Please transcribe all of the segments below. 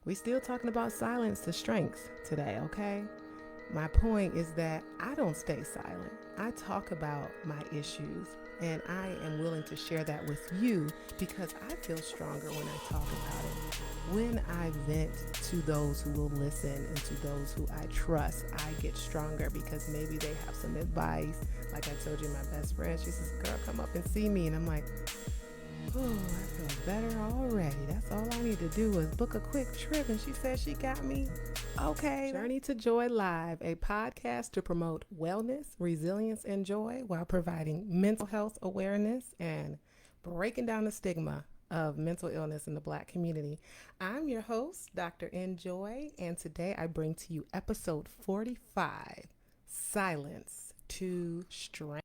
We still talking about silence to strength today, okay? My point is that I don't stay silent. I talk about my issues and I am willing to share that with you because I feel stronger when I talk about it. When I vent to those who will listen and to those who I trust, I get stronger because maybe they have some advice. Like I told you, my best friend, she says, "Girl, come up and see me." And I'm like, "Oh, I feel better already. That's all I need to do is book a quick trip." And she said she got me. Okay. Journey to Joy Live, a podcast to promote wellness, resilience, and joy while providing mental health awareness and breaking down the stigma of mental illness in the Black community. I'm your host, Dr. Enjoy, and today I bring to you episode 45, Silence to Strength.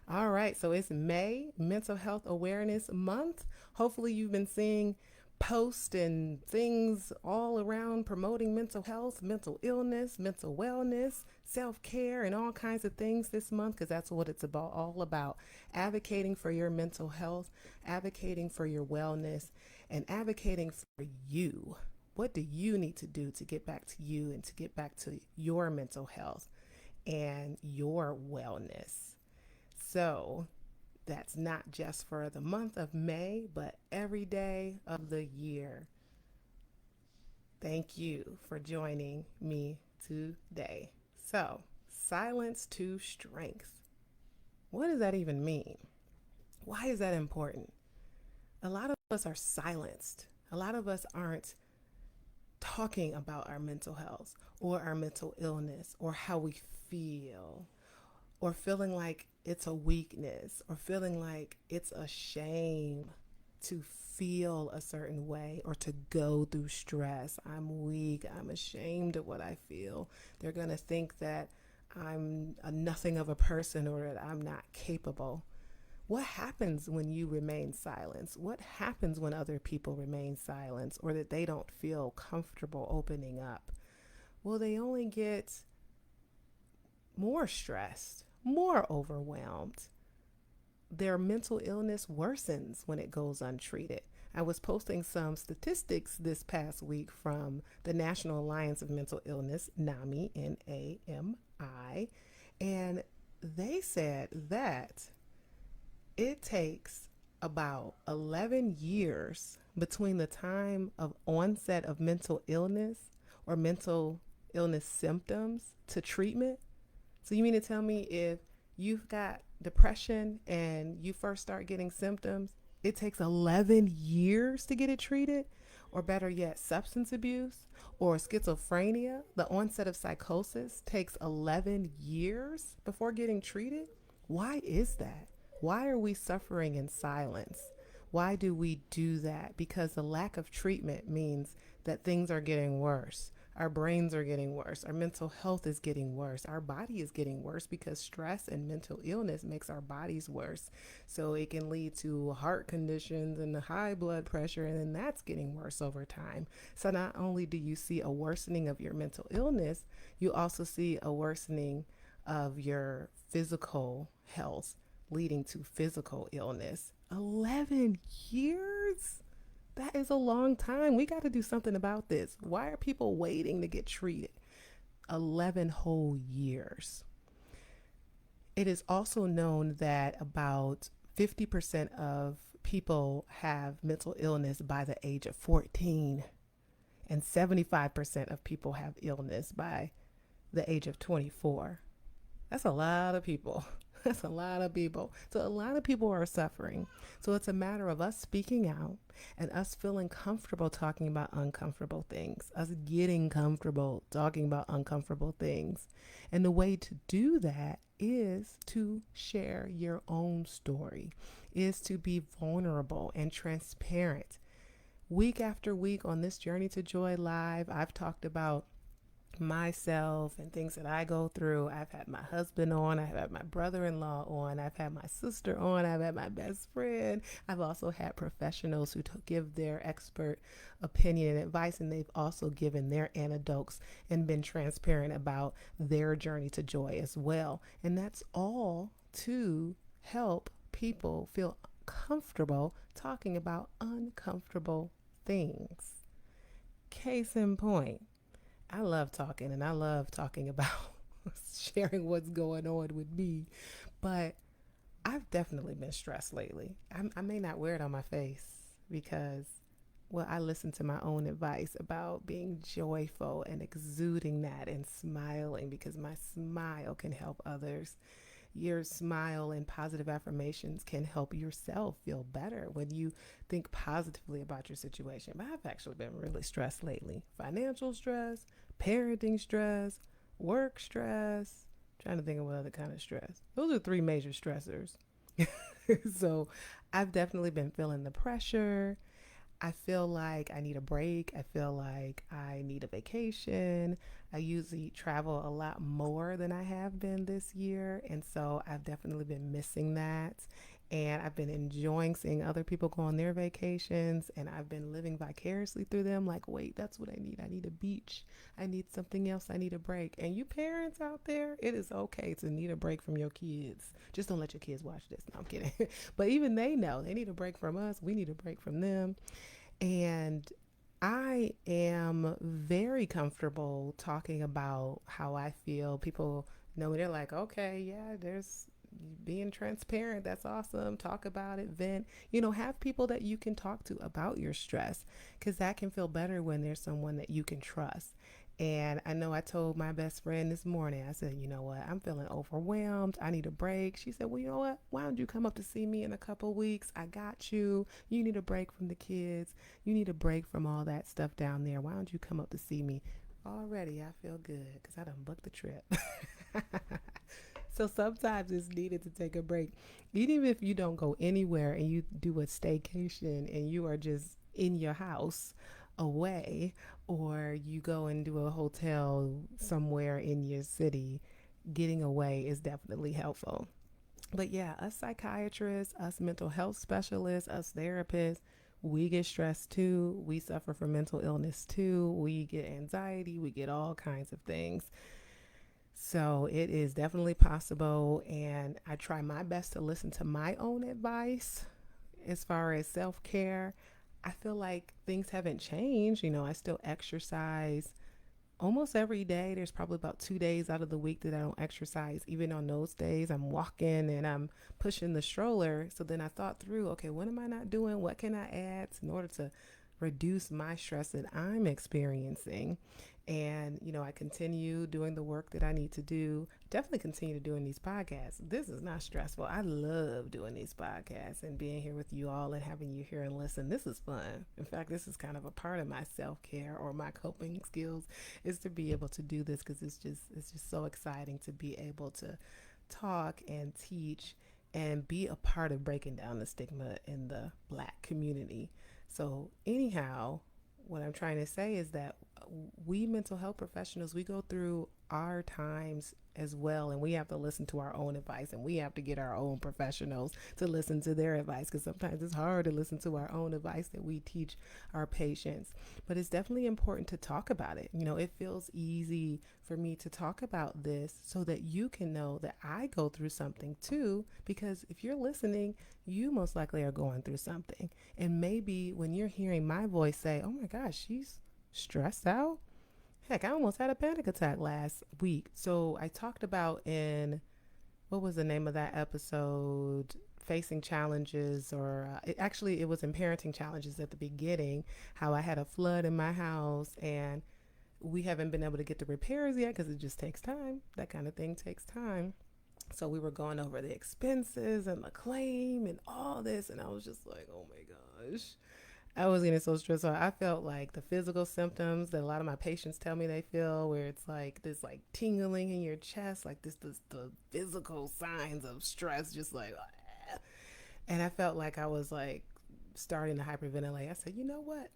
All right, so it's May, Mental Health Awareness Month. Hopefully, you've been seeing posts and things all around promoting mental health, mental illness, mental wellness, self care, and all kinds of things this month because that's what it's about, all about. Advocating for your mental health, advocating for your wellness, and advocating for you. What do you need to do to get back to you and to get back to your mental health and your wellness? So that's not just for the month of May, but every day of the year. Thank you for joining me today. So, silence to strength. What does that even mean? Why is that important? A lot of us are silenced. A lot of us aren't talking about our mental health or our mental illness or how we feel or feeling like it's a weakness or feeling like it's a shame to feel a certain way or to go through stress. I'm weak. I'm ashamed of what I feel. They're going to think that I'm a nothing of a person or that I'm not capable. What happens when you remain silent? What happens when other people remain silent or that they don't feel comfortable opening up? Well, they only get more stressed, more overwhelmed. Their mental illness worsens when it goes untreated. I was posting some statistics this past week from the National Alliance of Mental Illness, NAMI, NAMI, and they said that it takes about 11 years between the time of onset of mental illness or mental illness symptoms to treatment. So you mean to tell me if you've got depression and you first start getting symptoms, it takes 11 years to get it treated? Or better yet, substance abuse or schizophrenia, the onset of psychosis takes 11 years before getting treated? Why is that? Why are we suffering in silence? Why do we do that? Because the lack of treatment means that things are getting worse. Our brains are getting worse. Our mental health is getting worse. Our body is getting worse because stress and mental illness makes our bodies worse. So it can lead to heart conditions and high blood pressure, and then that's getting worse over time. So not only do you see a worsening of your mental illness, you also see a worsening of your physical health, leading to physical illness. 11 years? That is a long time. We got to do something about this. Why are people waiting to get treated? 11 whole years. It is also known that about 50% of people have mental illness by the age of 14, and 75% of people have illness by the age of 24. That's a lot of people. That's a lot of people. So a lot of people are suffering. So it's a matter of us speaking out and us feeling comfortable talking about uncomfortable things, us getting comfortable talking about uncomfortable things. And the way to do that is to share your own story, is to be vulnerable and transparent. Week after week on this Journey to Joy Live, I've talked about myself and things that I go through. I've had my husband on, I've had my brother-in-law on, I've had my sister on, I've had my best friend. I've also had professionals who give their expert opinion and advice, and they've also given their anecdotes and been transparent about their journey to joy as well. And that's all to help people feel comfortable talking about uncomfortable things. Case in point, I love talking and I love talking about sharing what's going on with me, but I've definitely been stressed lately. I may not wear it on my face because, well, I listen to my own advice about being joyful and exuding that and smiling because my smile can help others. Your smile and positive affirmations can help yourself feel better when you think positively about your situation. But I've actually been really stressed lately. Financial stress, parenting stress, work stress. Trying to think of what other kind of stress. Those are three major stressors. So I've definitely been feeling the pressure. I feel like I need a break. I feel like I need a vacation. I usually travel a lot more than I have been this year. And so I've definitely been missing that. And I've been enjoying seeing other people go on their vacations. And I've been living vicariously through them. Like, wait, that's what I need. I need a beach. I need something else. I need a break. And you parents out there, it is okay to need a break from your kids. Just don't let your kids watch this. No, I'm kidding. But even they know they need a break from us. We need a break from them. And I am very comfortable talking about how I feel. People know they're like, okay, yeah, there's being transparent. That's awesome. Talk about it, vent. Have people that you can talk to about your stress because that can feel better when there's someone that you can trust. And I know I told my best friend this morning, I said, you know what, I'm feeling overwhelmed. I need a break. She said, well, you know what? Why don't you come up to see me in a couple of weeks? I got you. You need a break from the kids. You need a break from all that stuff down there. Why don't you come up to see me? Already, I feel good because I done booked the trip. So sometimes it's needed to take a break. Even if you don't go anywhere and you do a staycation and you are just in your house away, or you go and do a hotel somewhere in your city, getting away is definitely helpful. But yeah, us psychiatrists, us mental health specialists, us therapists, we get stressed too. We suffer from mental illness too. We get anxiety. We get all kinds of things. So it is definitely possible. And I try my best to listen to my own advice as far as self care. I feel like things haven't changed. I still exercise almost every day. There's probably about 2 days out of the week that I don't exercise. Even on those days, I'm walking and I'm pushing the stroller. So then I thought through, okay, what am I not doing? What can I add in order to reduce my stress that I'm experiencing? And, I continue doing the work that I need to do. Definitely continue doing these podcasts. This is not stressful. I love doing these podcasts and being here with you all and having you here and listen. This is fun. In fact, this is kind of a part of my self-care or my coping skills is to be able to do this because it's just so exciting to be able to talk and teach and be a part of breaking down the stigma in the Black community. So anyhow, what I'm trying to say is that we mental health professionals, we go through our times as well, and we have to listen to our own advice, and we have to get our own professionals to listen to their advice because sometimes it's hard to listen to our own advice that we teach our patients. But it's definitely important to talk about it. It feels easy for me to talk about this so that you can know that I go through something too, because if you're listening, you most likely are going through something. And maybe when you're hearing my voice say, oh my gosh, she's stressed out. Heck, I almost had a panic attack last week. So I talked about in, what was the name of that episode? Facing challenges, or it was in parenting challenges at the beginning, how I had a flood in my house and we haven't been able to get the repairs yet because it just takes time. That kind of thing takes time. So we were going over the expenses and the claim and all this. And I was just like, oh my gosh. I was getting so stressed out. I felt like the physical symptoms that a lot of my patients tell me they feel, where it's like this like tingling in your chest, like this the physical signs of stress, just like, ah. And I felt like I was like starting to hyperventilate. I said, you know what?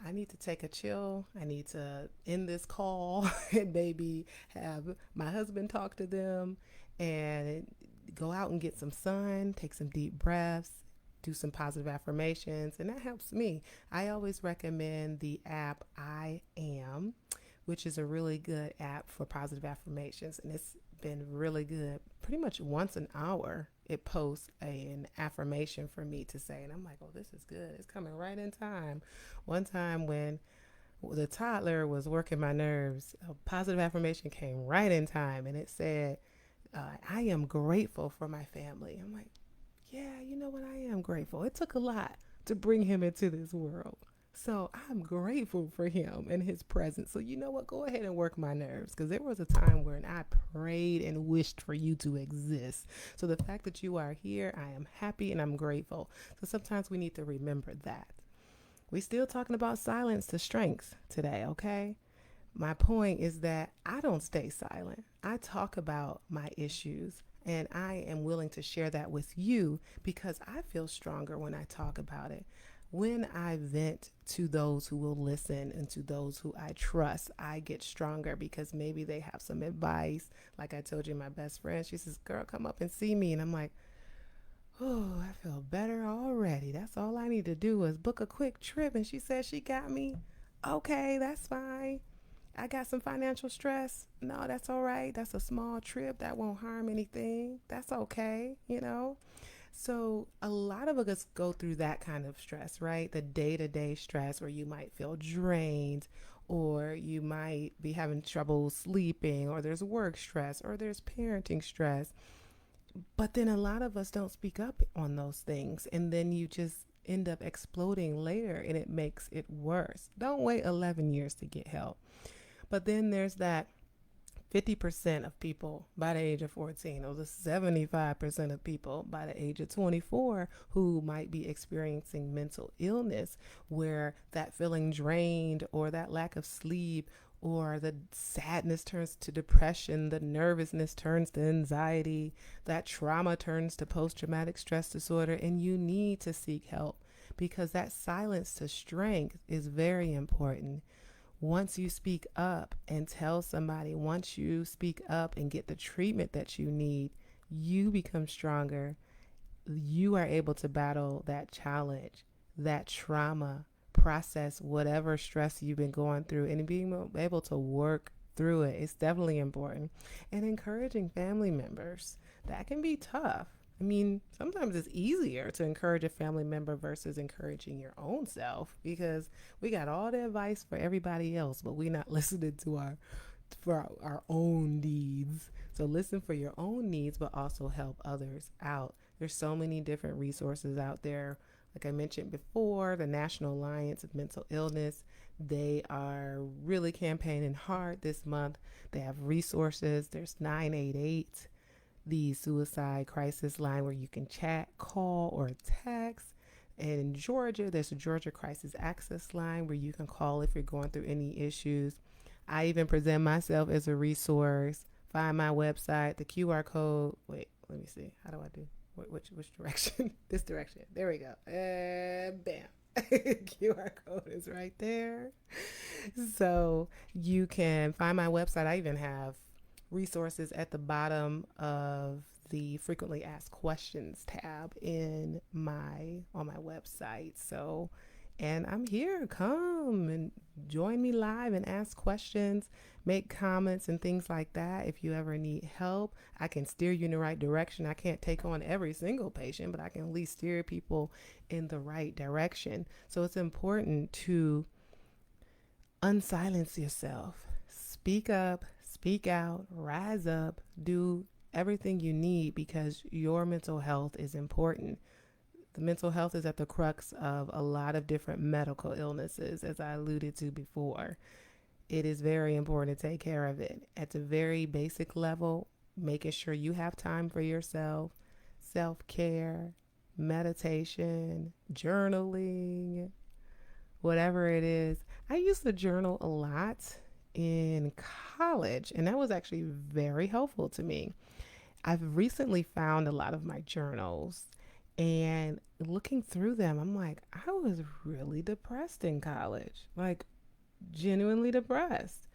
I need to take a chill. I need to end this call and maybe have my husband talk to them and go out and get some sun, take some deep breaths, do some positive affirmations, and that helps me. I always recommend the app I Am, which is a really good app for positive affirmations, and it's been really good. Pretty much once an hour, it posts an affirmation for me to say, and I'm like, oh, this is good. It's coming right in time. One time when The toddler was working my nerves. A positive affirmation came right in time, and it said, I am grateful for my family. I'm like, yeah, you know what? I am grateful. It took a lot to bring him into this world. So I'm grateful for him and his presence. So you know what? Go ahead and work my nerves, because there was a time when I prayed and wished for you to exist. So the fact that you are here, I am happy and I'm grateful. So sometimes we need to remember that. We still talking about silence to strength today, okay? My point is that I don't stay silent. I talk about my issues, and I am willing to share that with you because I feel stronger when I talk about it. When I vent to those who will listen and to those who I trust, I get stronger because maybe they have some advice. Like I told you, my best friend, she says, "Girl, come up and see me." And I'm like, "Oh, I feel better already. That's all I need to do is book a quick trip." And she said she got me. Okay, that's fine. I got some financial stress. No, that's all right. That's a small trip. That won't harm anything. That's okay, you know? So, a lot of us go through that kind of stress, right? The day to day stress where you might feel drained, or you might be having trouble sleeping, or there's work stress, or there's parenting stress. But then a lot of us don't speak up on those things. And then you just end up exploding later, and it makes it worse. Don't wait 11 years to get help. But then there's that 50% of people by the age of 14, or the 75% of people by the age of 24 who might be experiencing mental illness, where that feeling drained, or that lack of sleep, or the sadness turns to depression, the nervousness turns to anxiety, that trauma turns to post traumatic stress disorder, and you need to seek help, because that silence to strength is very important. Once you speak up and tell somebody, once you speak up and get the treatment that you need, you become stronger. You are able to battle that challenge, that trauma, process whatever stress you've been going through, and being able to work through it is definitely important. And encouraging family members, that can be tough. I mean, sometimes it's easier to encourage a family member versus encouraging your own self, because we got all the advice for everybody else, but we're not listening to our own needs. So listen for your own needs, but also help others out. There's so many different resources out there. Like I mentioned before, the National Alliance of Mental Illness, they are really campaigning hard this month. They have resources. There's 988, the suicide crisis line, where you can chat, call, or text. And in Georgia, there's a Georgia Crisis Access line where you can call if you're going through any issues. I even present myself as a resource. Find my website, the QR code. Wait, let me see. How do I do? Which direction? This direction. There we go. Bam. QR code is right there. So you can find my website. I even have resources at the bottom of the frequently asked questions tab on my website. So, and I'm here. Come and join me live and ask questions, make comments and things like that. If you ever need help, I can steer you in the right direction. I can't take on every single patient, but I can at least steer people in the right direction. So it's important to unsilence yourself. Speak up, speak out, rise up, do everything you need, because your mental health is important. The mental health is at the crux of a lot of different medical illnesses, as I alluded to before. It is very important to take care of it. At the very basic level, making sure you have time for yourself, self-care, meditation, journaling, whatever it is. I used to journal a lot in college, and that was actually very helpful to me. I've recently found a lot of my journals, and looking through them, I'm like, I was really depressed in college, like genuinely depressed.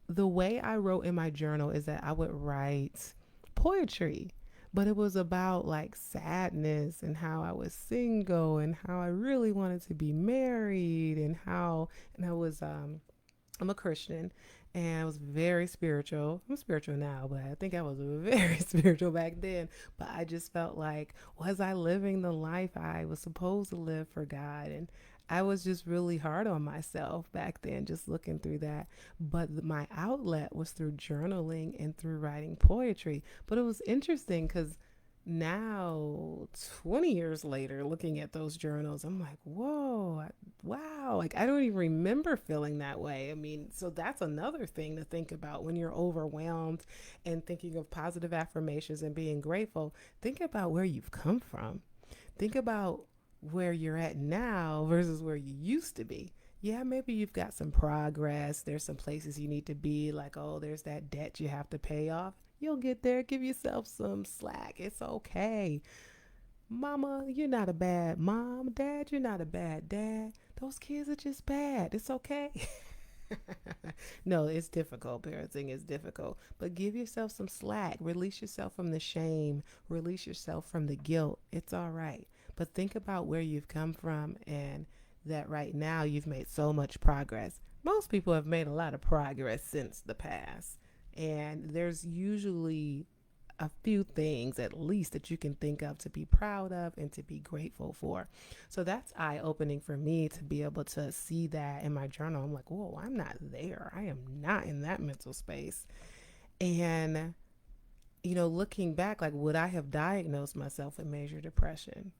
The way I wrote in my journal is that I would write poetry, but it was about like sadness and how I was single and how I really wanted to be married, and I was I'm a Christian, and I was very spiritual. I'm spiritual now, but I think I was very spiritual back then. But I just felt like, was I living the life I was supposed to live for God? And I was just really hard on myself back then, just looking through that. But my outlet was through journaling and through writing poetry. But it was interesting because now, 20 years later, looking at those journals, I'm like, whoa, wow. Like, I don't even remember feeling that way. I mean, so that's another thing to think about when you're overwhelmed and thinking of positive affirmations and being grateful. Think about where you've come from. Think about where you're at now versus where you used to be. Yeah, maybe you've got some progress. There's some places you need to be, like, oh, there's that debt you have to pay off. You'll get there. Give yourself some slack. It's okay. Mama, you're not a bad mom. Dad, you're not a bad dad. Those kids are just bad. It's okay. No, it's difficult. Parenting is difficult. But give yourself some slack. Release yourself from the shame. Release yourself from the guilt. It's all right. But think about where you've come from and that right now you've made so much progress. Most people have made a lot of progress since the past. And there's usually a few things at least that you can think of to be proud of and to be grateful for. So that's eye opening for me to be able to see that in my journal. I'm like, whoa, I'm not there. I am not in that mental space. And, looking back, like, would I have diagnosed myself with major depression?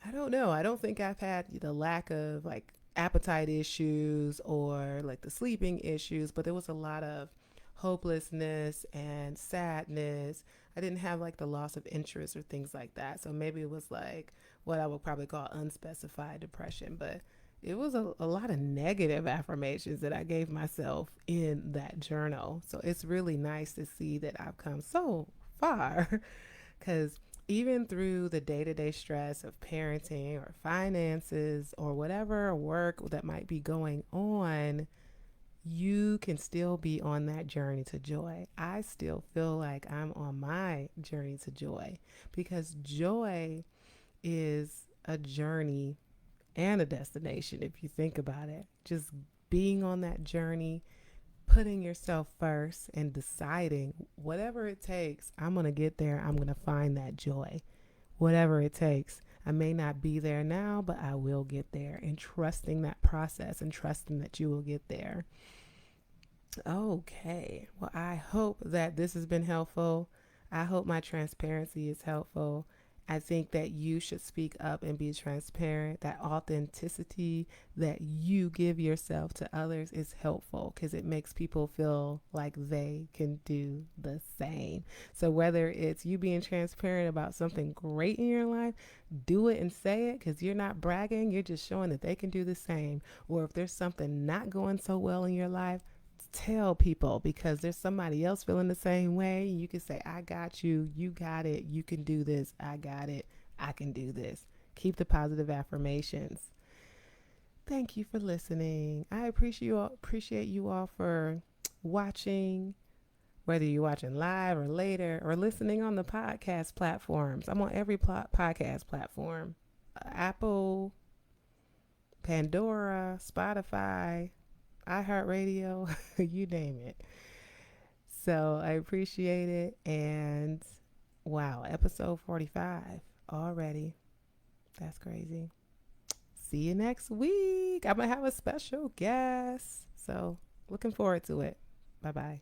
I don't know. I don't think I've had the lack of like appetite issues or like the sleeping issues, but there was a lot of hopelessness and sadness. I didn't have like the loss of interest or things like that. So maybe it was like what I would probably call unspecified depression, but it was a lot of negative affirmations that I gave myself in that journal. So it's really nice to see that I've come so far because even through the day-to-day stress of parenting or finances or whatever work that might be going on, you can still be on that journey to joy. I still feel like I'm on my journey to joy because joy is a journey and a destination if you think about it. Just being on that journey, putting yourself first and deciding whatever it takes, I'm going to get there. I'm going to find that joy, whatever it takes. I may not be there now, but I will get there, and trusting that process and trusting that you will get there. Okay. Well, I hope that this has been helpful. I hope my transparency is helpful. I think that you should speak up and be transparent. That authenticity that you give yourself to others is helpful because it makes people feel like they can do the same. So whether it's you being transparent about something great in your life, do it and say it because you're not bragging. You're just showing that they can do the same. Or if there's something not going so well in your life, tell people because there's somebody else feeling the same way. You can say, I got you. You got it. You can do this. I got it. I can do this. Keep the positive affirmations. Thank you for listening. I appreciate you all for watching, whether you're watching live or later or listening on the podcast platforms. I'm on every podcast platform. Apple, Pandora, Spotify, iHeartRadio, you name it. So I appreciate it. And wow, episode 45 already. That's crazy. See you next week. I'm going to have a special guest. So looking forward to it. Bye-bye.